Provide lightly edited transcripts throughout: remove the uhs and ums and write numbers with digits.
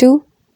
2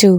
2।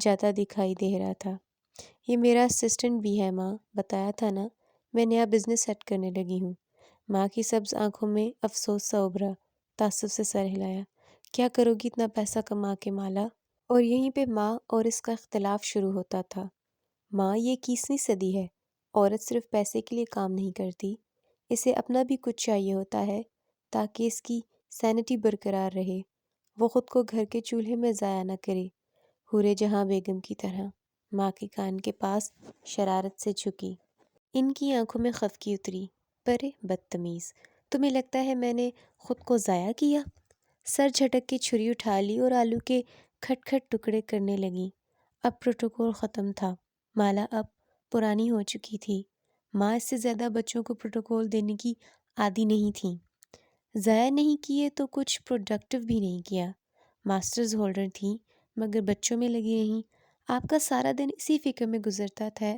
جاتا دکھائی دے رہا تھا۔ یہ میرا اسسٹنٹ بھی ہے ماں، بتایا تھا نا، میں نیا بزنس سیٹ کرنے لگی ہوں۔ ماں کی سبز آنکھوں میں افسوس سا ابھرا، تعصب سے سر ہلایا۔ کیا کرو گی اتنا پیسہ کما کے مالا؟ اور یہیں پہ ماں اور اس کا اختلاف شروع ہوتا تھا۔ ماں، یہ 21ویں صدی ہے، عورت صرف پیسے کے لیے کام نہیں کرتی، اسے اپنا بھی کچھ چاہیے ہوتا ہے تاکہ اس کی سینٹی برقرار رہے، وہ خود کو گھر کے چولہے میں ضائع نہ کرے۔ حورِ جہاں بیگم کی طرح ماں کے کان کے پاس شرارت سے جھکی۔ ان کی آنکھوں میں خفگی اتری۔ پرے بدتمیز، تمہیں لگتا ہے میں نے خود کو ضائع کیا؟ سر جھٹک کے چھری اٹھا لی اور آلو کے کھٹ کھٹ ٹکڑے کرنے لگی۔ اب پروٹوکول ختم تھا، مالا اب پرانی ہو چکی تھی۔ ماں اس سے زیادہ بچوں کو پروٹوکول دینے کی عادی نہیں تھیں۔ ضائع نہیں کیے تو کچھ پروڈکٹیو بھی نہیں کیا۔ ماسٹرز ہولڈر تھیں مگر بچوں میں لگی رہیں۔ آپ کا سارا دن اسی فکر میں گزرتا تھا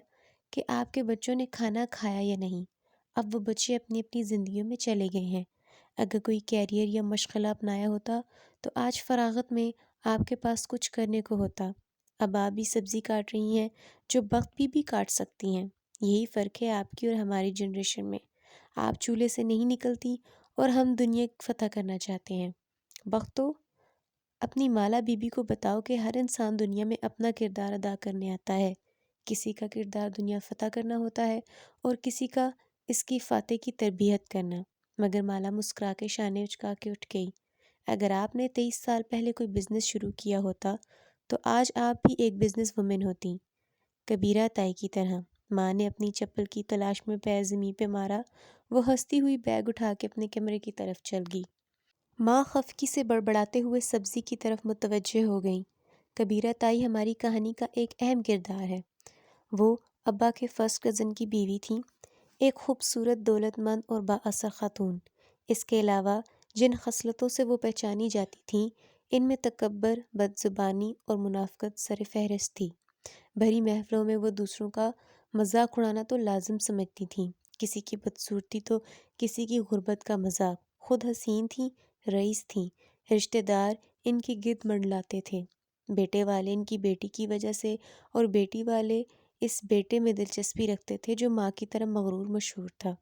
کہ آپ کے بچوں نے کھانا کھایا یا نہیں۔ اب وہ بچے اپنی اپنی زندگیوں میں چلے گئے ہیں۔ اگر کوئی کیریئر یا مشغلہ اپنایا ہوتا تو آج فراغت میں آپ کے پاس کچھ کرنے کو ہوتا۔ اب آپ بھی سبزی کاٹ رہی ہیں جو وقت بھی کاٹ سکتی ہیں۔ یہی فرق ہے آپ کی اور ہماری جنریشن میں۔ آپ چولہے سے نہیں نکلتی اور ہم دنیا فتح کرنا چاہتے ہیں۔ وقت تو اپنی مالا بی بی کو بتاؤ کہ ہر انسان دنیا میں اپنا کردار ادا کرنے آتا ہے۔ کسی کا کردار دنیا فتح کرنا ہوتا ہے اور کسی کا اس کی فاتح کی تربیت کرنا۔ مگر مالا مسکرا کے شانے اچکا کے اٹھ گئی۔ اگر آپ نے 23 سال پہلے کوئی بزنس شروع کیا ہوتا تو آج آپ بھی ایک بزنس وومن ہوتی، کبیرہ تائی کی طرح۔ ماں نے اپنی چپل کی تلاش میں پیر زمین پہ مارا۔ وہ ہنستی ہوئی بیگ اٹھا کے اپنے کمرے کی طرف چل گئی۔ ماں خفگی سے بڑبڑاتے ہوئے سبزی کی طرف متوجہ ہو گئیں۔ کبیرہ تائی ہماری کہانی کا ایک اہم کردار ہے۔ وہ ابا کے فرسٹ کزن کی بیوی تھیں، ایک خوبصورت، دولت مند اور بااثر خاتون۔ اس کے علاوہ جن خصلتوں سے وہ پہچانی جاتی تھیں، ان میں تکبر، بد زبانی اور منافقت سر فہرست تھی۔ بھری محفلوں میں وہ دوسروں کا مذاق اڑانا تو لازم سمجھتی تھیں، کسی کی بدصورتی تو کسی کی غربت کا مذاق۔ خود حسین تھیں، رئیس تھیں، رشتہ دار ان کی گرد منڈلاتے تھے، بیٹے والے ان کی بیٹی کی وجہ سے اور بیٹی والے اس بیٹے میں دلچسپی رکھتے تھے جو ماں کی طرح مغرور مشہور تھا۔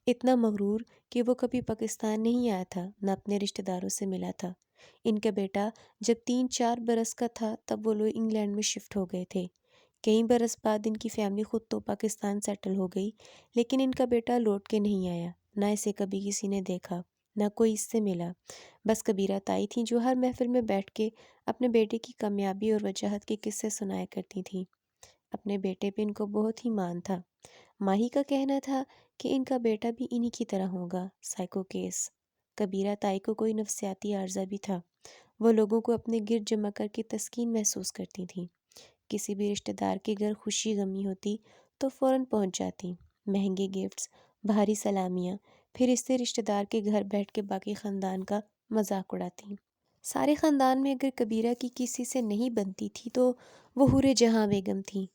اتنا مغرور کہ وہ کبھی پاکستان نہیں آیا تھا، نہ اپنے رشتہ داروں سے ملا تھا۔ ان کا بیٹا جب 3-4 برس کا تھا تب وہ لوگ انگلینڈ میں شفٹ ہو گئے تھے۔ کئی برس بعد ان کی فیملی خود تو پاکستان سیٹل ہو گئی، لیکن ان کا بیٹا لوٹ کے نہیں آیا، نہ اسے کبھی کسی نے دیکھا، نہ کوئی اس سے ملا۔ بس کبیرہ تائی تھیں جو ہر محفل میں بیٹھ کے اپنے بیٹے کی کامیابی اور وجاہت کے قصے سنایا کرتی تھیں۔ اپنے بیٹے پہ ان کو بہت ہی مان تھا۔ ماہی کا کہنا تھا کہ ان کا بیٹا بھی انہی کی طرح ہوگا، سائیکو کیس۔ کبیرہ تائی کو کوئی نفسیاتی عارضہ بھی تھا۔ وہ لوگوں کو اپنے گرد جمع کر کے تسکین محسوس کرتی تھیں۔ کسی بھی رشتہ دار کے گھر خوشی غمی ہوتی تو فوراً پہنچ جاتی، مہنگے گفٹس، بھاری سلامیاں، پھر اس سے رشتہ دار کے گھر بیٹھ کے باقی خاندان کا مذاق اڑاتی۔ سارے خاندان میں اگر کبیرہ کی کسی سے نہیں بنتی تھی تو وہ حورِ جہاں بیگم تھیں۔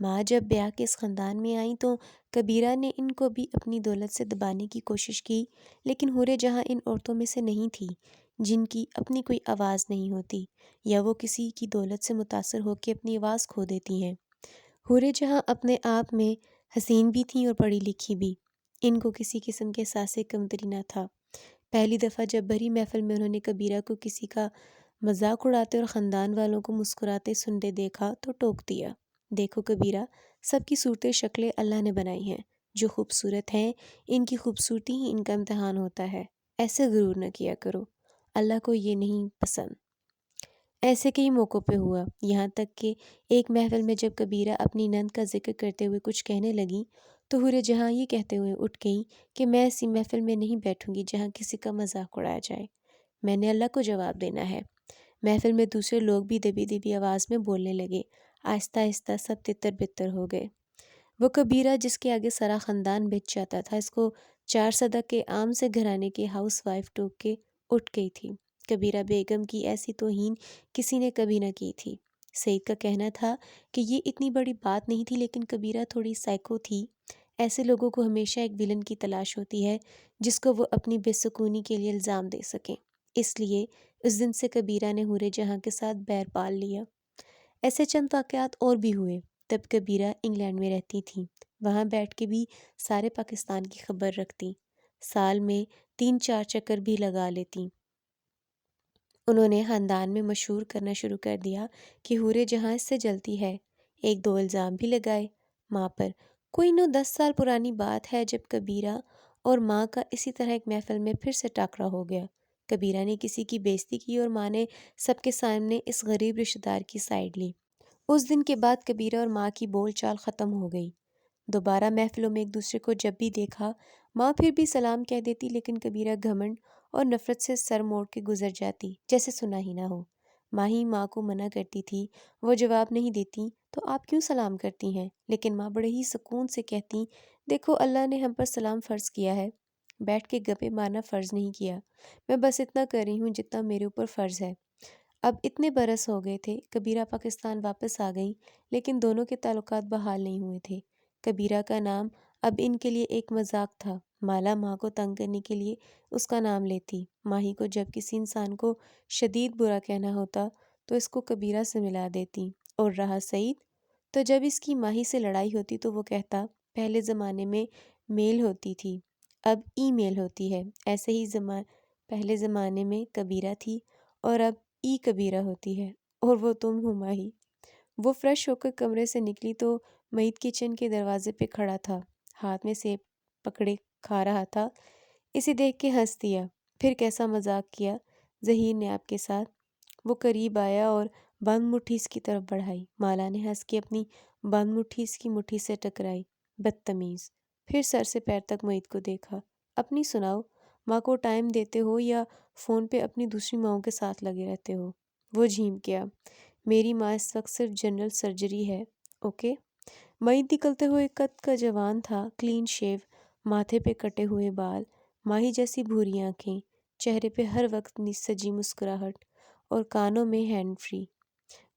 ماں جب بیاہ کے اس خاندان میں آئیں تو کبیرہ نے ان کو بھی اپنی دولت سے دبانے کی کوشش کی، لیکن حورِ جہاں ان عورتوں میں سے نہیں تھی جن کی اپنی کوئی آواز نہیں ہوتی، یا وہ کسی کی دولت سے متاثر ہو کے اپنی آواز کھو دیتی ہیں۔ حورِ جہاں اپنے آپ میں حسین بھی تھیں اور پڑھی لکھی بھی۔ ان کو کسی قسم کے احساسِ کمتری نہ تھا۔ پہلی دفعہ جب بھری محفل میں انہوں نے کبیرہ کو کسی کا مذاق اڑاتے اور خاندان والوں کو مسکراتے سنتے دیکھا تو ٹوک دیا، دیکھو کبیرہ، سب کی صورتیں شکلیں اللہ نے بنائی ہیں، جو خوبصورت ہیں ان کی خوبصورتی ہی ان کا امتحان ہوتا ہے، ایسے غرور نہ کیا کرو، اللہ کو یہ نہیں پسند۔ ایسے کئی موقعوں پہ ہوا، یہاں تک کہ ایک محفل میں جب کبیرہ اپنی نند کا ذکر کرتے ہوئے کچھ کہنے لگیں تو حورِ جہاں یہ کہتے ہوئے اٹھ گئیں کہ میں ایسی محفل میں نہیں بیٹھوں گی جہاں کسی کا مذاق اڑایا جائے، میں نے اللہ کو جواب دینا ہے۔ محفل میں دوسرے لوگ بھی دبی دبی آواز میں بولنے لگے، آہستہ آہستہ سب تتر بتر ہو گئے۔ وہ کبیرہ جس کے آگے سارا خاندان بچ جاتا تھا، اس کو 4 صدق کے عام سے گھرانے کی ہاؤس وائف ٹوک کے اٹھ گئی تھی۔ کبیرہ بیگم کی ایسی توہین کسی نے کبھی نہ کی تھی۔ سعید کا کہنا تھا کہ یہ اتنی بڑی بات نہیں تھی، لیکن کبیرہ تھوڑی سائیکو تھی۔ ایسے لوگوں کو ہمیشہ ایک ویلن کی تلاش ہوتی ہے جس کو وہ اپنی بے سکونی کے لیے الزام دے سکیں۔ اس لیے اس دن سے کبیرہ نے حورِ جہاں کے ساتھ بیر پال لیا۔ ایسے چند واقعات اور بھی ہوئے۔ تب کبیرہ انگلینڈ میں رہتی تھیں، وہاں بیٹھ کے بھی سارے پاکستان کی خبر رکھتی، سال میں 3-4 چکر بھی لگا لیتی۔ انہوں نے خاندان میں مشہور کرنا شروع کر دیا کہ حورِ جہاں اس سے جلتی ہے۔ 1-2 الزام بھی لگائے ماں پر۔ کوئی 9-10 سال پرانی بات ہے جب کبیرہ اور ماں کا اسی طرح ایک محفل میں پھر سے ٹاکرا ہو گیا۔ کبیرہ نے کسی کی بے عزتی کی اور ماں نے سب کے سامنے اس غریب رشتہ دار کی سائیڈ لی۔ اس دن کے بعد کبیرہ اور ماں کی بول چال ختم ہو گئی۔ دوبارہ محفلوں میں ایک دوسرے کو جب بھی دیکھا، ماں پھر بھی سلام کہہ دیتی، لیکن کبیرہ گھمنڈ اور نفرت سے سر موڑ کے گزر جاتی، جیسے سنا ہی نہ ہو۔ ماں ہی ماں کو منع کرتی تھی، وہ جواب نہیں دیتی تو آپ کیوں سلام کرتی ہیں؟ لیکن ماں بڑے ہی سکون سے کہتی، دیکھو اللہ نے ہم پر سلام فرض کیا ہے، بیٹھ کے گپے مارنا فرض نہیں کیا، میں بس اتنا کر رہی ہوں جتنا میرے اوپر فرض ہے۔ اب اتنے برس ہو گئے تھے، کبیرہ پاکستان واپس آ گئیں، لیکن دونوں کے تعلقات بحال نہیں ہوئے تھے۔ کبیرہ کا نام اب ان کے لیے ایک مذاق تھا۔ مالا ماں کو تنگ کرنے کے لیے اس کا نام لیتی۔ ماہی کو جب کسی انسان کو شدید برا کہنا ہوتا تو اس کو کبیرہ سے ملا دیتی۔ اور رہا سعید، تو جب اس کی ماہی سے لڑائی ہوتی تو وہ کہتا، پہلے زمانے میں میل ہوتی تھی، اب ای میل ہوتی ہے، ایسے ہی پہلے زمانے میں کبیرہ تھی اور اب ای کبیرہ ہوتی ہے، اور وہ تم ہو ماہی۔ وہ فریش ہو کر کمرے سے نکلی تو معید کچن کے دروازے پہ کھڑا تھا، ہاتھ میں سیب پکڑے کھا رہا تھا۔ اسے دیکھ کے ہنس دیا، پھر کیسا مذاق کیا ظہیر نے آپ کے ساتھ؟ وہ قریب آیا اور بند مٹھی اس کی طرف بڑھائی۔ مالا نے ہنس کے اپنی بند مٹھی اس کی مٹھی سے ٹکرائی۔ بدتمیز۔ پھر سر سے پیر تک معید کو دیکھا۔ اپنی سناؤ، ماں کو ٹائم دیتے ہو یا فون پہ اپنی دوسری ماؤں کے ساتھ لگے رہتے ہو؟ وہ جھیم گیا، میری ماں اس وقت صرف جنرل سرجری ہے، اوکے؟ معید نکلتے ہوئے قد کا جوان تھا، کلین شیو، ماتھے پہ کٹے ہوئے بال، ماہی جیسی بھوری آنکھیں، چہرے پہ ہر وقت سجی مسکراہٹ اور کانوں میں ہینڈ فری۔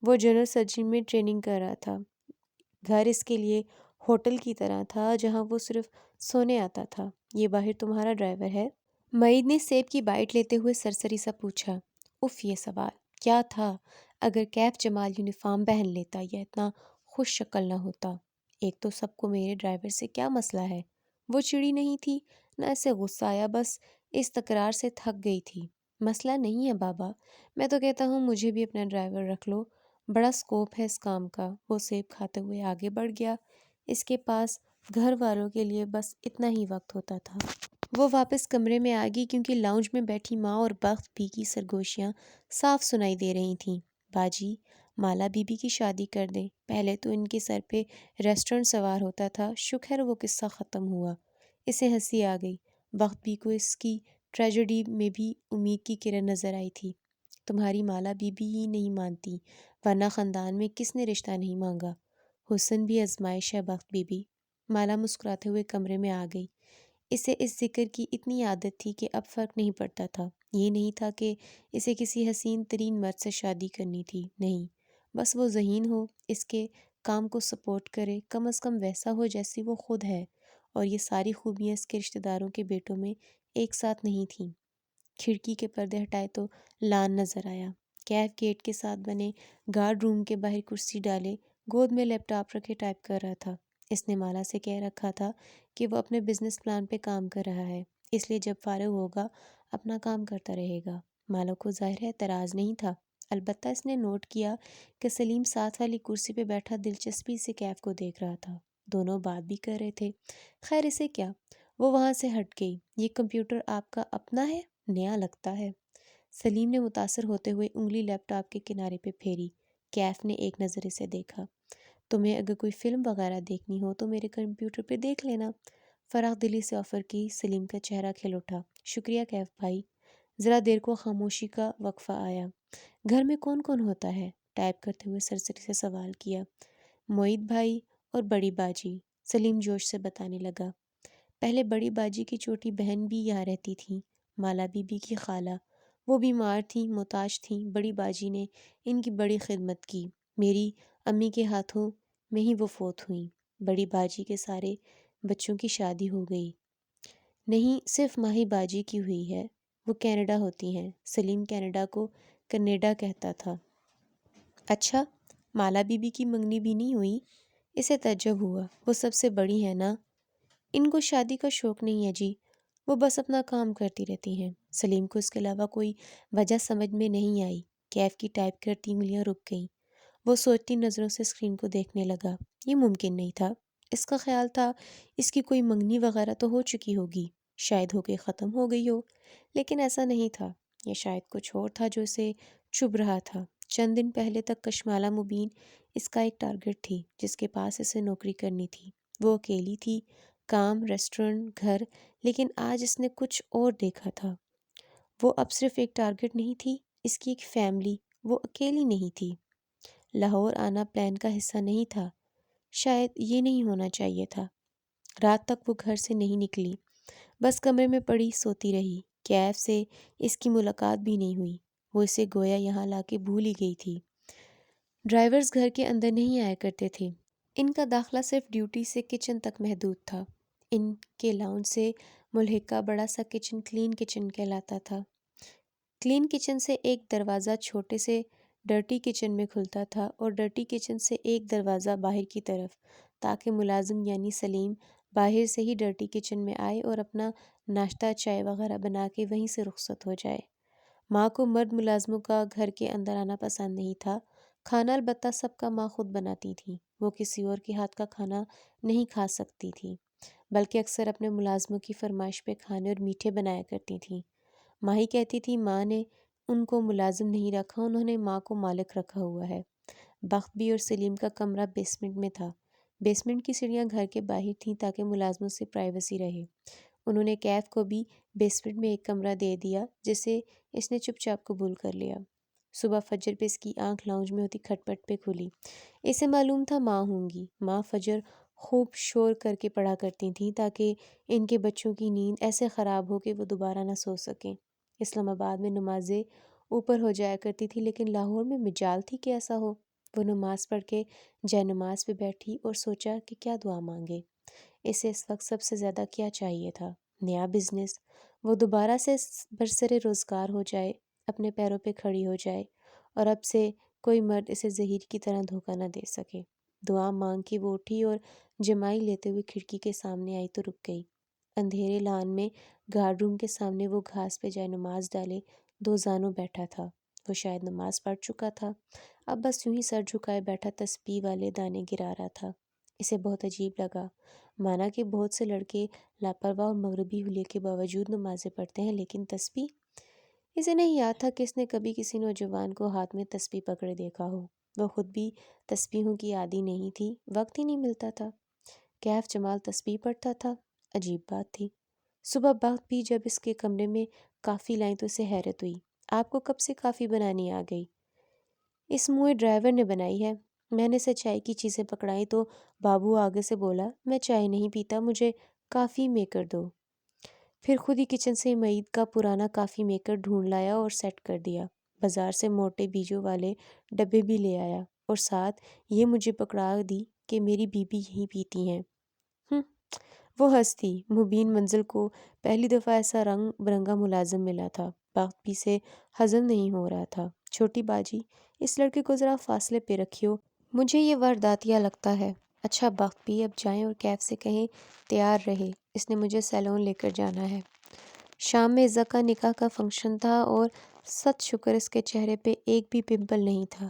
وہ جنرل سرجری میں ٹریننگ کر رہا تھا۔ گھر اس کے لیے ہوٹل کی طرح تھا جہاں وہ صرف سونے آتا تھا۔ یہ باہر تمہارا ڈرائیور ہے؟ معید نے سیب کی بائٹ لیتے ہوئے سرسری سا پوچھا۔ اف، یہ سوال کیا تھا؟ اگر کیف جمال یونیفارم پہن لیتا یا اتنا خوش شکل نہ ہوتا۔ ایک تو سب کو میرے ڈرائیور سے کیا مسئلہ ہے؟ وہ چڑی نہیں تھی، نہ اسے غصہ آیا، بس اس تکرار سے تھک گئی تھی۔ مسئلہ نہیں ہے بابا، میں تو کہتا ہوں مجھے بھی اپنا ڈرائیور رکھ لو، بڑا سکوپ ہے اس کام کا۔ وہ سیب کھاتے ہوئے آگے بڑھ گیا۔ اس کے پاس گھر والوں کے لیے بس اتنا ہی وقت ہوتا تھا۔ وہ واپس کمرے میں آ گئی کیونکہ لاؤنج میں بیٹھی ماں اور بخت بھی کی سرگوشیاں صاف سنائی دے رہی تھیں۔ باجی، مالا بی بی کی شادی کر دیں، پہلے تو ان کے سر پہ ریسٹورنٹ سوار ہوتا تھا، شکر ہے وہ قصہ ختم ہوا۔ اسے ہنسی آ گئی۔ بخت بھی کو اس کی ٹریجڈی میں بھی امید کی کرن نظر آئی تھی۔ تمہاری مالا بی بی ہی نہیں مانتی، ورنہ خاندان میں کس نے رشتہ نہیں مانگا؟ حسن بھی آزمائش ہے بخت بی بی۔ مالا مسکراتے ہوئے کمرے میں آ گئی۔ اسے اس ذکر کی اتنی عادت تھی کہ اب فرق نہیں پڑتا تھا۔ یہ نہیں تھا کہ اسے کسی حسین ترین مرد سے شادی کرنی تھی، نہیں، بس وہ ذہین ہو، اس کے کام کو سپورٹ کرے، کم از کم ویسا ہو جیسی وہ خود ہے، اور یہ ساری خوبیاں اس کے رشتہ داروں کے بیٹوں میں ایک ساتھ نہیں تھیں۔ کھڑکی کے پردے ہٹائے تو لان نظر آیا۔ کیف گیٹ کے ساتھ بنے گارڈ روم کے باہر کرسی ڈالے گود میں لیپ ٹاپ رکھے ٹائپ کر رہا تھا۔ اس نے مالا سے کہہ رکھا تھا کہ وہ اپنے بزنس پلان پہ کام کر رہا ہے، اس لیے جب فارغ ہوگا اپنا کام کرتا رہے گا۔ مالا کو ظاہر ہے اعتراض نہیں تھا، البتہ اس نے نوٹ کیا کہ سلیم ساتھ والی کرسی پہ بیٹھا دلچسپی سے کیف کو دیکھ رہا تھا۔ دونوں بات بھی کر رہے تھے۔ خیر اسے کیا، وہ وہاں سے ہٹ گئی۔ یہ کمپیوٹر آپ کا اپنا ہے؟ نیا لگتا ہے۔ سلیم نے متاثر ہوتے ہوئے انگلی لیپ ٹاپ کے کنارے پہ پھیری۔ کیف نے ایک نظر اسے دیکھا۔ تمہیں اگر کوئی فلم وغیرہ دیکھنی ہو تو میرے کمپیوٹر پہ دیکھ لینا، فراخ دلی سے آفر کی۔ سلیم کا چہرہ کھل اٹھا۔ شکریہ کیف بھائی۔ ذرا دیر کو خاموشی کا وقفہ آیا۔ گھر میں کون کون ہوتا ہے؟ ٹائپ کرتے ہوئے سرسری سے سوال کیا۔ معید بھائی اور بڑی باجی، سلیم جوش سے بتانے لگا۔ پہلے بڑی باجی کی چھوٹی بہن بھی یہاں رہتی تھی، مالا بی بی کی خالہ، وہ بیمار تھیں، محتاج تھیں، بڑی باجی نے ان کی بڑی خدمت کی، میری امی کے ہاتھوں میں ہی وہ فوت ہوئیں۔ بڑی باجی کے سارے بچوں کی شادی ہو گئی۔ نہیں، صرف ماہی باجی کی ہوئی ہے، وہ کینیڈا ہوتی ہیں۔ سلیم کینیڈا کو کنیڈا کہتا تھا۔ اچھا، مالا بی بی کی منگنی بھی نہیں ہوئی؟ اسے تعجب ہوا۔ وہ سب سے بڑی ہے نا، ان کو شادی کا شوق نہیں ہے جی، وہ بس اپنا کام کرتی رہتی ہیں۔ سلیم کو اس کے علاوہ کوئی وجہ سمجھ میں نہیں آئی۔ کیف کی ٹائپ کرتی انگلیاں رک گئیں۔ وہ سوچتی نظروں سے اسکرین کو دیکھنے لگا۔ یہ ممکن نہیں تھا۔ اس کا خیال تھا اس کی کوئی منگنی وغیرہ تو ہو چکی ہوگی، شاید ہو کے ختم ہو گئی ہو، لیکن ایسا نہیں تھا۔ یہ شاید کچھ اور تھا جو اسے چبھ رہا تھا۔ چند دن پہلے تک کشمالہ مبین اس کا ایک ٹارگٹ تھی جس کے پاس اسے نوکری کرنی تھی۔ وہ اکیلی تھی، کام، ریسٹورنٹ، گھر، لیکن آج اس نے کچھ اور دیکھا تھا۔ وہ اب صرف ایک ٹارگٹ نہیں تھی، اس کی ایک فیملی۔ وہ اکیلی نہیں تھی۔ لاہور آنا پلان کا حصہ نہیں تھا، شاید یہ نہیں ہونا چاہیے تھا۔ رات تک وہ گھر سے نہیں نکلی، بس کمرے میں پڑی سوتی رہی۔ کیف سے اس کی ملاقات بھی نہیں ہوئی۔ وہ اسے گویا یہاں لا کے بھول ہی گئی تھی۔ ڈرائیورز گھر کے اندر نہیں آیا کرتے تھے۔ ان کا داخلہ صرف ڈیوٹی سے کچن تک محدود تھا۔ ان کے لاؤنج سے ملحقہ بڑا سا کچن کلین کچن کہلاتا تھا۔ کلین کچن سے ایک دروازہ چھوٹے سے ڈرٹی کچن میں کھلتا تھا اور ڈرٹی کچن سے ایک دروازہ باہر کی طرف، تاکہ ملازم یعنی سلیم باہر سے ہی ڈرٹی کچن میں آئے اور اپنا ناشتہ چائے وغیرہ بنا کے وہیں سے رخصت ہو جائے۔ ماں کو مرد ملازموں کا گھر کے اندر آنا پسند نہیں تھا۔ کھانا البتہ سب کا ماں خود بناتی تھی۔ وہ کسی اور کے ہاتھ کا کھانا نہیں کھا سکتی تھی، بلکہ اکثر اپنے ملازموں کی فرمائش پہ کھانے اور میٹھے بنایا کرتی تھیں۔ ماں ہی کہتی تھی ماں نے ان کو ملازم نہیں رکھا، انہوں نے ماں کو مالک رکھا ہوا ہے۔ بخت بھی اور سلیم کا کمرہ بیسمنٹ میں تھا۔ بیسمنٹ کی سیڑھیاں گھر کے باہر تھیں تاکہ ملازموں سے پرائیویسی رہے۔ انہوں نے کیف کو بھی بیسمنٹ میں ایک کمرہ دے دیا جسے اس نے چپ چاپ قبول کر لیا۔ صبح فجر پہ اس کی آنکھ لاؤنج میں ہوتی کھٹ پٹ پہ کھلی۔ اسے معلوم تھا ماں ہوں گی۔ ماں فجر خوب شور کر کے پڑھا کرتی تھیں تاکہ ان کے بچوں کی نیند ایسے خراب ہو کہ وہ دوبارہ نہ سو سکیں۔ اسلام آباد میں نمازیں اوپر ہو جایا کرتی تھی، لیکن لاہور میں مجال تھی کہ ایسا ہو۔ وہ نماز پڑھ کے جے نماز پہ بیٹھی اور سوچا کہ کیا دعا مانگے۔ اسے اس وقت سب سے زیادہ کیا چاہیے تھا؟ نیا بزنس۔ وہ دوبارہ سے برسر روزگار ہو جائے، اپنے پیروں پہ کھڑی ہو جائے، اور اب سے کوئی مرد اسے زہیر کی طرح دھوکہ نہ دے سکے۔ دعا مانگ کے وہ اٹھی اور جمائی لیتے ہوئے کھڑکی کے سامنے آئی تو رک گئی۔ اندھیرے لان میں گارڈ روم کے سامنے وہ گھاس پہ جائے نماز ڈالے دو زانوں بیٹھا تھا۔ وہ شاید نماز پڑھ چکا تھا، اب بس یوں ہی سر جھکائے بیٹھا تسبیح والے دانے گرا رہا تھا۔ اسے بہت عجیب لگا، مانا کہ بہت سے لڑکے لاپرواہ اور مغربی حلیے کے باوجود نمازیں پڑھتے ہیں، لیکن تسبیح؟ اسے نہیں یاد تھا کہ اس نے کبھی کسی نوجوان کو ہاتھ میں تسبیح پکڑے دیکھا ہو۔ وہ خود بھی تسبیحوں کی عادی نہیں تھی، وقت ہی نہیں ملتا تھا۔ کیف جمال تسبیح پڑھتا تھا، عجیب بات تھی۔ صبح بخت بھی جب اس کے کمرے میں کافی لائیں تو اسے حیرت ہوئی۔ آپ کو کب سے کافی بنانی آ گئی؟ اس موئے ڈرائیور نے بنائی ہے۔ میں نے اسے چائے کی چیزیں پکڑائی تو بابو آگے سے بولا میں چائے نہیں پیتا، مجھے کافی میکر دو۔ پھر خود ہی کچن سے معید کا پرانا کافی میکر ڈھونڈ لایا اور سیٹ کر دیا۔ بازار سے موٹے بیجوں والے ڈبے بھی لے آیا اور ساتھ یہ مجھے پکڑا دی کہ میری بیوی یہی پیتی ہیں۔ وہ ہنس تھی۔ مبین منزل کو پہلی دفعہ ایسا رنگ برنگا ملازم ملا تھا۔ بخت بھی سے ہضم نہیں ہو رہا تھا۔ چھوٹی باجی، اس لڑکے کو ذرا فاصلے پہ رکھیو، مجھے یہ وارداتیہ لگتا ہے۔ اچھا بخت بھی، اب جائیں اور کیف سے کہیں تیار رہے، اس نے مجھے سیلون لے کر جانا ہے۔ شام میں عزت کا نکاح کا فنکشن تھا اور ست شکر اس کے چہرے پہ ایک بھی پمپل نہیں تھا،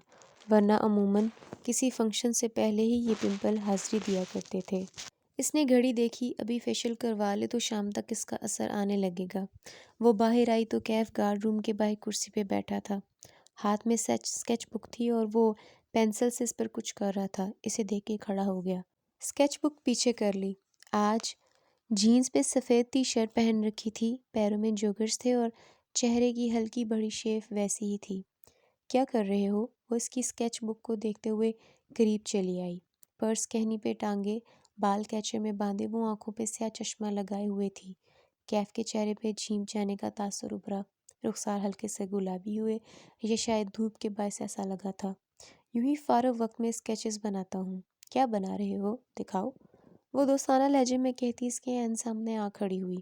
ورنہ عموماً کسی فنکشن سے پہلے ہی یہ پمپل حاضری دیا کرتے تھے۔ اس نے گھڑی دیکھی، ابھی فیشل کروا لے تو شام تک اس کا اثر آنے لگے گا۔ وہ باہر آئی تو کیف گارڈ روم کے باہر کرسی پہ بیٹھا تھا۔ ہاتھ میں اسکیچ بک تھی اور وہ پینسل سے اس پر کچھ کر رہا تھا۔ اسے دیکھ کے کھڑا ہو گیا، اسکیچ بک پیچھے کر لی۔ آج جینز پہ سفید ٹی شرٹ پہن رکھی تھی، پیروں میں جوگرز تھے اور چہرے کی ہلکی بڑی شیف ویسی ہی تھی۔ کیا کر رہے ہو؟ وہ اس کی اسکیچ بک کو دیکھتے ہوئے قریب چلی آئی۔ پرس کہنی پہ ٹانگے، بال کیچے میں باندھے، وہ آنکھوں پہ سیاہ چشمہ لگائے ہوئے تھی۔ کیف کے چہرے پہ جھیم جانے کا تاثر ابھرا، رخسار ہلکے سے گلابی ہوئے، یہ شاید دھوپ کے باعث ایسا لگا تھا۔ یوں ہی فارغ وقت میں اسکیچز بناتا ہوں۔ کیا بنا رہے ہو؟ دکھاؤ، وہ دوستانہ لہجے میں کہتی اس کے عین سامنے آ کھڑی ہوئی۔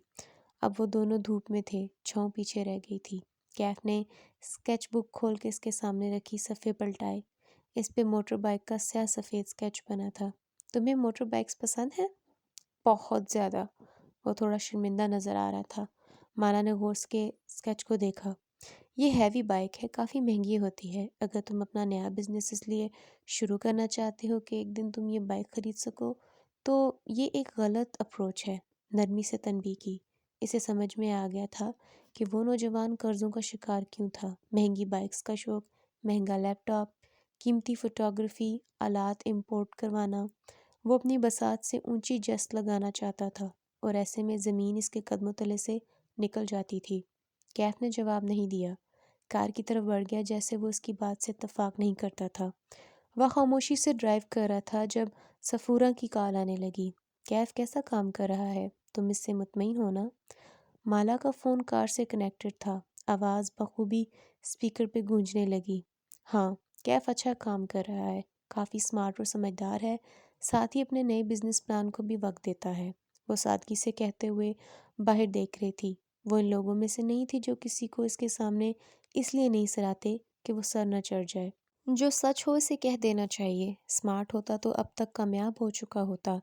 اب وہ دونوں دھوپ میں تھے، چھاؤں پیچھے رہ گئی تھی۔ کیف نے اسکیچ بک کھول کے اس کے سامنے رکھی، صفحے پلٹائے۔ اس پہ موٹر بائک کا سیاہ سفید اسکیچ بنا تھا۔ تمہیں موٹر بائکس پسند ہیں؟ بہت زیادہ۔ وہ تھوڑا شرمندہ نظر آ رہا تھا۔ مالا نے غور سے اسکیچ کو دیکھا۔ یہ ہیوی بائک ہے، کافی مہنگی ہوتی ہے۔ اگر تم اپنا نیا بزنس اس لیے شروع کرنا چاہتے ہو کہ ایک دن تم یہ بائک خرید سکو تو یہ ایک غلط اپروچ ہے، نرمی سے تنبیہ کی۔ اسے سمجھ میں آ گیا تھا کہ وہ نوجوان قرضوں کا شکار کیوں تھا، مہنگی بائکس کا شوق، مہنگا لیپ ٹاپ، قیمتی فوٹوگرافی آلات امپورٹ کروانا۔ وہ اپنی بساط سے اونچی جست لگانا چاہتا تھا اور ایسے میں زمین اس کے قدموں تلے سے نکل جاتی تھی۔ کیف نے جواب نہیں دیا، کار کی طرف بڑھ گیا جیسے وہ اس کی بات سے اتفاق نہیں کرتا تھا۔ وہ خاموشی سے ڈرائیو کر رہا تھا جب صفورہ کی کال آنے لگی۔ کیف کیسا کام کر رہا ہے؟ تم اس سے مطمئن ہو نا؟ مالا کا فون کار سے کنیکٹڈ تھا، آواز بخوبی اسپیکر پہ گونجنے لگی۔ ہاں، کیف اچھا کام کر رہا ہے، کافی سمارٹ اور سمجھدار ہے، ساتھ ہی اپنے نئے بزنس پلان کو بھی وقت دیتا ہے۔ وہ سادگی سے کہتے ہوئے باہر دیکھ رہی تھی۔ وہ ان لوگوں میں سے نہیں تھی جو کسی کو اس کے سامنے اس لیے نہیں سراتے کہ وہ سر نہ چڑھ جائے۔ جو سچ ہو اسے کہہ دینا چاہیے۔ سمارٹ ہوتا تو اب تک کامیاب ہو چکا ہوتا۔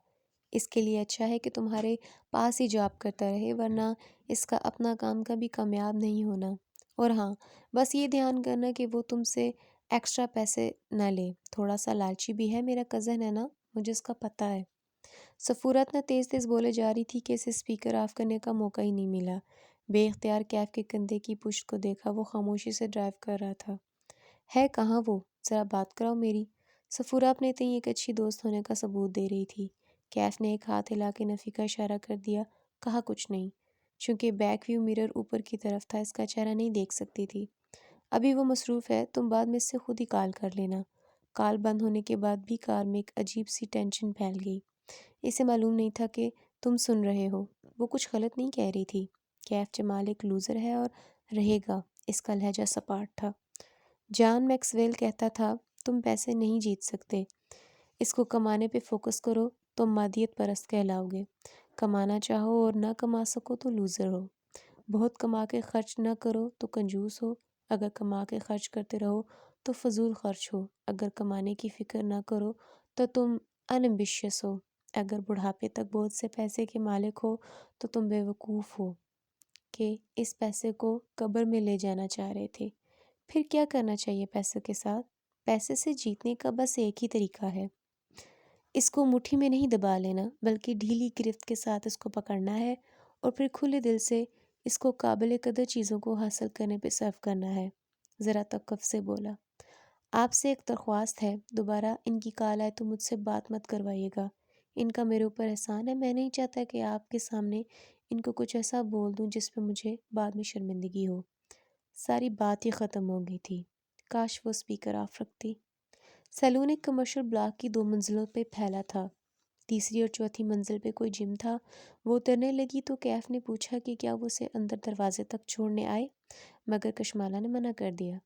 اس کے لیے اچھا ہے کہ تمہارے پاس ہی جاب کرتا رہے، ورنہ اس کا اپنا کام کبھی کامیاب نہیں ہونا۔ اور ہاں، بس یہ دھیان کرنا کہ وہ تم سے ایکسٹرا پیسے نہ لے، تھوڑا سا لالچی بھی ہے، میرا کزن ہے نا، مجھے اس کا پتہ ہے۔ صفورہ اتنا تیز تیز بولے جا رہی تھی کہ اسے اسپیکر آف کرنے کا موقع ہی نہیں ملا۔ بے اختیار کیف کے کندھے کی پشت کو دیکھا، وہ خاموشی سے ڈرائیو کر رہا تھا۔ ہے کہاں وہ؟ ذرا بات کراؤ میری۔ صفورہ اپنے تئیں ایک اچھی دوست ہونے کا ثبوت دے رہی تھی۔ کیف نے ایک ہاتھ ہلا کے نفی کا اشارہ کر دیا، کہا کچھ نہیں۔ چونکہ بیک ویو مرر اوپر کی طرف تھا، اس کا چہرہ نہیں دیکھ سکتی تھی۔ ابھی وہ مصروف ہے، تم بعد میں اس سے خود ہی کال کر لینا۔ کال بند ہونے کے بعد بھی کار میں ایک عجیب سی ٹینشن پھیل گئی۔ اسے معلوم نہیں تھا کہ تم سن رہے ہو۔ وہ کچھ غلط نہیں کہہ رہی تھی۔ کیف جمال ایک لوزر ہے اور رہے گا۔ اس کا لہجہ سپاٹ تھا۔ جان میکسویل کہتا تھا تم پیسے نہیں جیت سکتے، اس کو کمانے پہ فوکس کرو، تم مادیت پرست کہلاؤ گے۔ کمانا چاہو اور نہ کما سکو تو لوزر ہو۔ بہت کما کے خرچ نہ کرو تو کنجوس ہو، اگر کما کے خرچ کرتے رہو تو فضول خرچ ہو، اگر کمانے کی فکر نہ کرو تو تم انیمبیشیس ہو، اگر بڑھاپے تک بہت سے پیسے کے مالک ہو تو تم بیوقوف ہو کہ اس پیسے کو قبر میں لے جانا چاہ رہے تھے۔ پھر کیا کرنا چاہیے پیسوں کے ساتھ؟ پیسے سے جیتنے کا بس ایک ہی طریقہ ہے، اس کو مٹھی میں نہیں دبا لینا، بلکہ ڈھیلی گرفت کے ساتھ اس کو پکڑنا ہے اور پھر کھلے دل سے اس کو قابل قدر چیزوں کو حاصل کرنے پہ صرف کرنا ہے۔ ذرا توقف سے بولا، آپ سے ایک درخواست ہے، دوبارہ ان کی کال آئے تو مجھ سے بات مت کروائیے گا۔ ان کا میرے اوپر احسان ہے، میں نہیں چاہتا کہ آپ کے سامنے ان کو کچھ ایسا بول دوں جس پہ مجھے بعد میں شرمندگی ہو۔ ساری بات ہی ختم ہو گئی تھی، کاش وہ اسپیکر آف رکھتی۔ سیلون ایک کمرشل بلاک کی 2 منزلوں پہ پھیلا تھا۔ تیسری اور چوتھی منزل پہ کوئی جم تھا۔ وہ اترنے لگی تو کیف نے پوچھا کہ کیا وہ اسے اندر دروازے تک چھوڑنے آئے، مگر کشمالہ نے منع کر دیا۔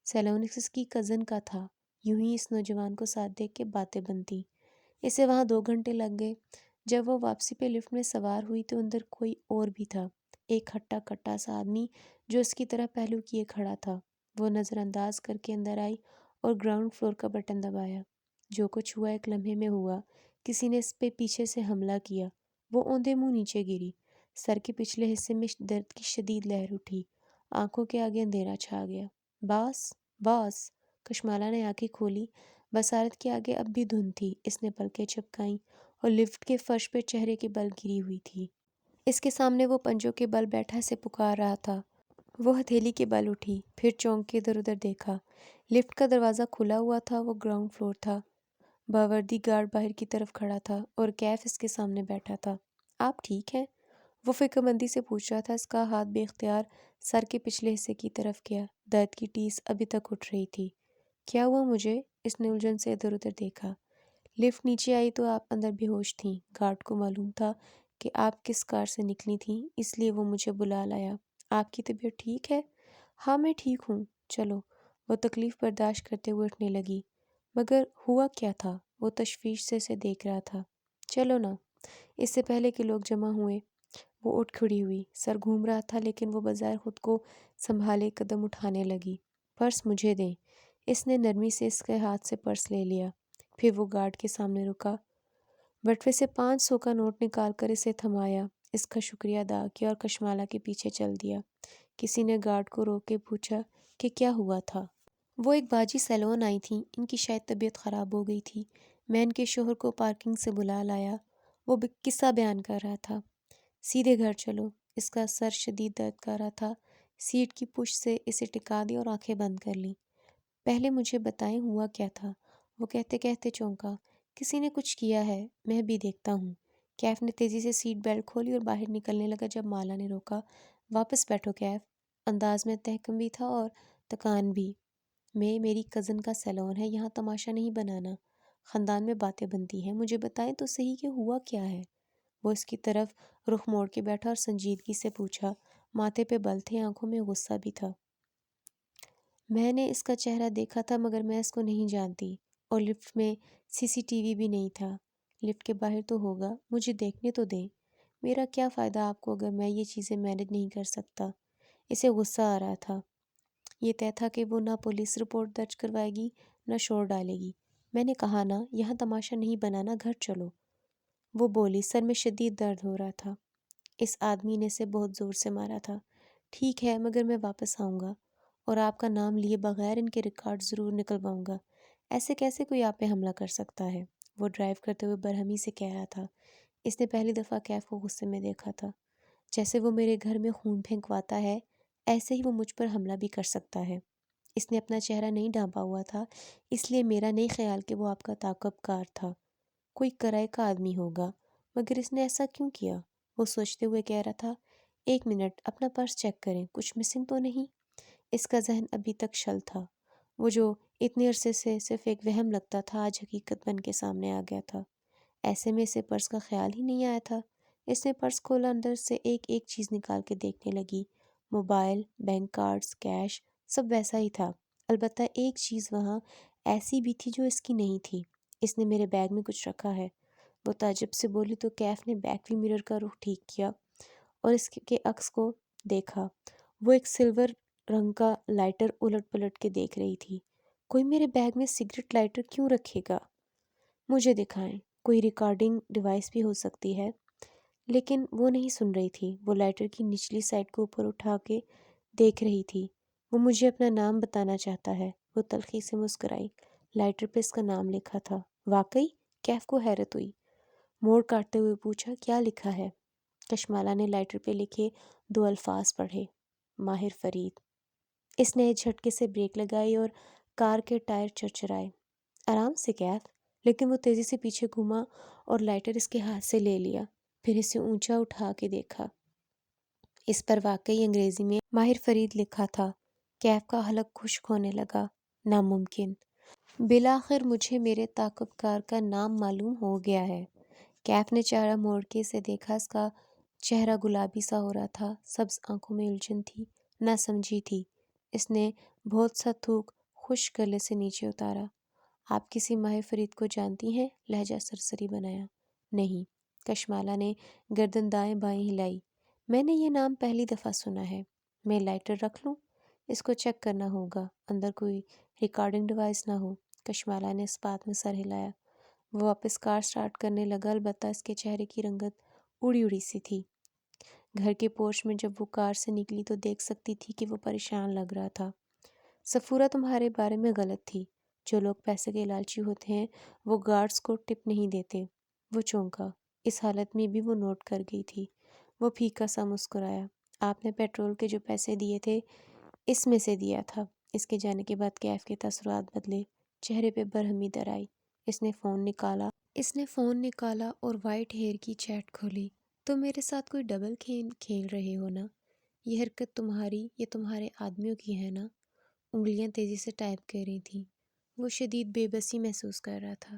سیلون اس کی کزن کا تھا، یوں ہی اس نوجوان کو ساتھ دیکھ کے باتیں بنتی۔ اسے وہاں 2 گھنٹے لگ گئے۔ جب وہ واپسی پہ لفٹ میں سوار ہوئی تو اندر کوئی اور بھی تھا، ایک ہٹا کٹا سا آدمی جو اس کی طرح پہلو کیے کھڑا تھا۔ وہ نظر انداز کر کے اندر آئی اور گراؤنڈ فلور کا بٹن دبایا۔ جو کچھ ہوا ایک لمحے میں ہوا، کسی نے اس پہ پیچھے سے حملہ کیا۔ وہ اوندے منہ نیچے گری، سر کے پچھلے حصے میں درد کی شدید لہر اٹھی، آنکھوں کے آگے اندھیرا چھا گیا۔ باس باس، کشمالہ نے آنکھیں کھولی۔ بصارت کے آگے اب بھی دھند تھی، اس نے پلکیں جھپکائیں اور لفٹ کے فرش پہ چہرے کے بل گری ہوئی تھی۔ اس کے سامنے وہ پنجوں کے بل بیٹھا سے پکار رہا تھا۔ وہ ہتھیلی کے بل اٹھی، پھر چونک کے ادھر ادھر دیکھا۔ لفٹ کا دروازہ کھلا ہوا تھا، وہ گراؤنڈ فلور تھا۔ باوردی گارڈ باہر کی طرف کھڑا تھا اور کیف اس کے سامنے بیٹھا تھا۔ آپ ٹھیک ہیں؟ وہ فکر مندی سے پوچھ رہا تھا۔ اس کا ہاتھ بے اختیار سر کے پچھلے حصے کی طرف گیا، درد کی ٹیس ابھی تک اٹھ رہی تھی۔ کیا ہوا مجھے؟ اس نے الجھن سے ادھر ادھر دیکھا۔ لفٹ نیچے آئی تو آپ اندر بے ہوش تھیں، گارڈ کو معلوم تھا کہ آپ کس کار سے نکلی تھیں، اس لیے وہ مجھے بلا لایا۔ آپ کی طبیعت ٹھیک ہے؟ ہاں میں ٹھیک ہوں، چلو۔ وہ تکلیف برداشت کرتے ہوئے اٹھنے لگی۔ مگر ہوا کیا تھا؟ وہ تشویش سے اسے دیکھ رہا تھا۔ چلو نا۔ اس سے پہلے کہ لوگ جمع ہوئے وہ اٹھ کھڑی ہوئی، سر گھوم رہا تھا لیکن وہ بظاہر خود کو سنبھالے قدم اٹھانے لگی۔ پرس مجھے دیں۔ اس نے نرمی سے اس کے ہاتھ سے پرس لے لیا، پھر وہ گارڈ کے سامنے رکا، بٹوے سے 500 کا نوٹ نکال کر اسے تھمایا، اس کا شکریہ ادا کیا اور کشمالہ کے پیچھے چل دیا۔ کسی نے گارڈ کو روک کے پوچھا کہ کیا ہوا تھا؟ وہ ایک باجی سیلون آئی تھیں، ان کی شاید طبیعت خراب ہو گئی تھی، میں ان کے شوہر کو پارکنگ سے بلا لایا، وہ قصہ بیان کر رہا تھا۔ سیدھے گھر چلو، اس کا سر شدید درد کر رہا تھا، سیٹ کی پشت سے اسے ٹکا دی اور آنکھیں بند کر لیں۔ پہلے مجھے بتائیں ہوا کیا تھا؟ وہ کہتے کہتے چونکا۔ کسی نے کچھ کیا ہے، میں بھی دیکھتا ہوں۔ کیف نے تیزی سے سیٹ بیلٹ کھولی اور باہر نکلنے لگا جب مالا نے روکا۔ واپس بیٹھو کیف، انداز میں تحکم بھی تھا اور تکان بھی۔ میری کزن کا سیلون ہے، یہاں تماشا نہیں بنانا، خاندان میں باتیں بنتی ہیں، مجھے بتائیں تو صحیح کہ ہوا کیا ہے؟ وہ اس کی طرف رخ موڑ کے بیٹھا اور سنجیدگی سے پوچھا، ماتھے پہ بل تھے، آنکھوں میں غصہ بھی تھا۔ میں نے اس کا چہرہ دیکھا تھا مگر میں اس کو نہیں جانتی، اور لفٹ میں CCTV بھی نہیں تھا۔ لفٹ کے باہر تو ہوگا، مجھے دیکھنے تو دیں۔ میرا کیا فائدہ آپ کو اگر میں یہ چیزیں مینج نہیں کر سکتا؟ اسے غصہ آ رہا تھا۔ یہ طے تھا کہ وہ نہ پولیس رپورٹ درج کروائے گی نہ شور ڈالے گی۔ میں نے کہا نا، یہاں تماشا نہیں بنانا، گھر چلو۔ وہ بولی، سر میں شدید درد ہو رہا تھا۔ اس آدمی نے اسے بہت زور سے مارا تھا۔ ٹھیک ہے، مگر میں واپس آؤں گا اور آپ کا نام لیے بغیر ان کے ریکارڈ ضرور نکلواؤں گا۔ ایسے کیسے کوئی آپ پہ حملہ کر سکتا ہے؟ وہ ڈرائیو کرتے ہوئے برہمی سے کہہ رہا تھا۔ اس نے پہلی دفعہ کیف کو غصے میں دیکھا تھا۔ جیسے وہ میرے گھر میں خون پھینکواتا ہے، ایسے ہی وہ مجھ پر حملہ بھی کر سکتا ہے۔ اس نے اپنا چہرہ نہیں ڈھانپا ہوا تھا، اس لیے میرا نہیں خیال کہ وہ آپ کا تعاقب کار تھا۔ کوئی کرائے کا آدمی ہوگا، مگر اس نے ایسا کیوں کیا؟ وہ سوچتے ہوئے کہہ رہا تھا، ایک منٹ، اپنا پرس چیک کریں، کچھ مسنگ تو نہیں؟ اس کا ذہن ابھی تک شل تھا۔ وہ جو اتنے عرصے سے صرف ایک وہم لگتا تھا، آج حقیقت بن کے سامنے آ گیا تھا۔ ایسے میں اسے پرس کا خیال ہی نہیں آیا تھا۔ اس نے پرس کھولا، اندر سے ایک ایک چیز نکال کے دیکھنے لگی۔ موبائل، بینک کارڈز، کیش، سب ویسا ہی تھا، البتہ ایک چیز وہاں ایسی بھی تھی جو اس کی نہیں تھی۔ اس نے میرے بیگ میں کچھ رکھا ہے، وہ تعجب سے بولی تو کیف نے بیک وی مرر کا رخ ٹھیک کیا اور اس کے عکس کو دیکھا۔ وہ ایک سلور رنگ کا لائٹر الٹ پلٹ کے دیکھ رہی تھی۔ کوئی میرے بیگ میں سگریٹ لائٹر کیوں رکھے گا؟ مجھے دکھائیں، کوئی ریکارڈنگ ڈیوائس بھی ہو سکتی ہے۔ لیکن وہ نہیں سن رہی تھی، وہ لائٹر کی نچلی سائڈ کو اوپر اٹھا کے دیکھ رہی تھی۔ وہ مجھے اپنا نام بتانا چاہتا ہے، وہ تلخی سے مسکرائی۔ لائٹر پہ اس کا نام لکھا تھا۔ واقعی؟ کیف کو حیرت ہوئی، موڑ کاٹتے ہوئے پوچھا، کیا لکھا ہے؟ کشمالہ نے لائٹر پہ لکھے 2 الفاظ پڑھے، ماہر فرید۔ اس نے جھٹکے سے بریک لگائی اور کار کے ٹائر چرچرائے۔ آرام سے کیف۔ لیکن وہ تیزی سے پیچھے گھوما اور لائٹر اس کے ہاتھ سے لے لیا، پھر اسے اونچا اٹھا کے دیکھا۔ اس پر واقعی انگریزی میں ماہر فرید لکھا تھا۔ کیف کا حلق خشک ہونے لگا۔ ناممکن! بالآخر مجھے میرے تعاقب کار کا نام معلوم ہو گیا ہے۔ کیف نے چہرہ موڑ کے اسے دیکھا، اس کا چہرہ گلابی سا ہو رہا تھا، سبز آنکھوں میں الجھن تھی، نہ سمجھی تھی۔ اس نے بہت سا تھوک خشک گلے سے نیچے اتارا۔ آپ کسی ماہر فرید کو جانتی ہیں؟ لہجہ سرسری بنایا۔ نہیں۔ کشمالہ نے گردن دائیں بائیں ہلائی۔ میں نے یہ نام پہلی دفعہ سنا ہے۔ میں لائٹر رکھ لوں؟ اس کو چیک کرنا ہوگا، اندر کوئی ریکارڈنگ ڈیوائس نہ ہو۔ کشمالہ نے اس بات میں سر ہلایا۔ وہ واپس کار سٹارٹ کرنے لگا، البتہ اس کے چہرے کی رنگت اڑی اڑی سی تھی۔ گھر کے پورچ میں جب وہ کار سے نکلی تو دیکھ سکتی تھی کہ وہ پریشان لگ رہا تھا۔ صفورہ تمہارے بارے میں غلط تھی۔ جو لوگ پیسے کے لالچی ہوتے ہیں وہ گارڈز کو ٹپ نہیں دیتے۔ وہ چونکا۔ اس حالت میں بھی وہ نوٹ کر گئی تھی۔ وہ پھیکا سا مسکرایا۔ آپ نے پیٹرول کے جو پیسے دیے تھے، اس میں سے دیا تھا۔ اس کے جانے کے بعد کیف کے تاثرات بدلے، چہرے پہ برہمی در آئی۔ اس نے فون نکالا اور وائٹ ہیئر کی چیٹ کھولی۔ تم میرے ساتھ کوئی ڈبل کھیل رہے ہو نا؟ یہ حرکت تمہاری یا تمہارے آدمیوں کی ہے نا؟ انگلیاں تیزی سے ٹائپ کر رہی تھیں۔ وہ شدید بے بسی محسوس کر رہا تھا۔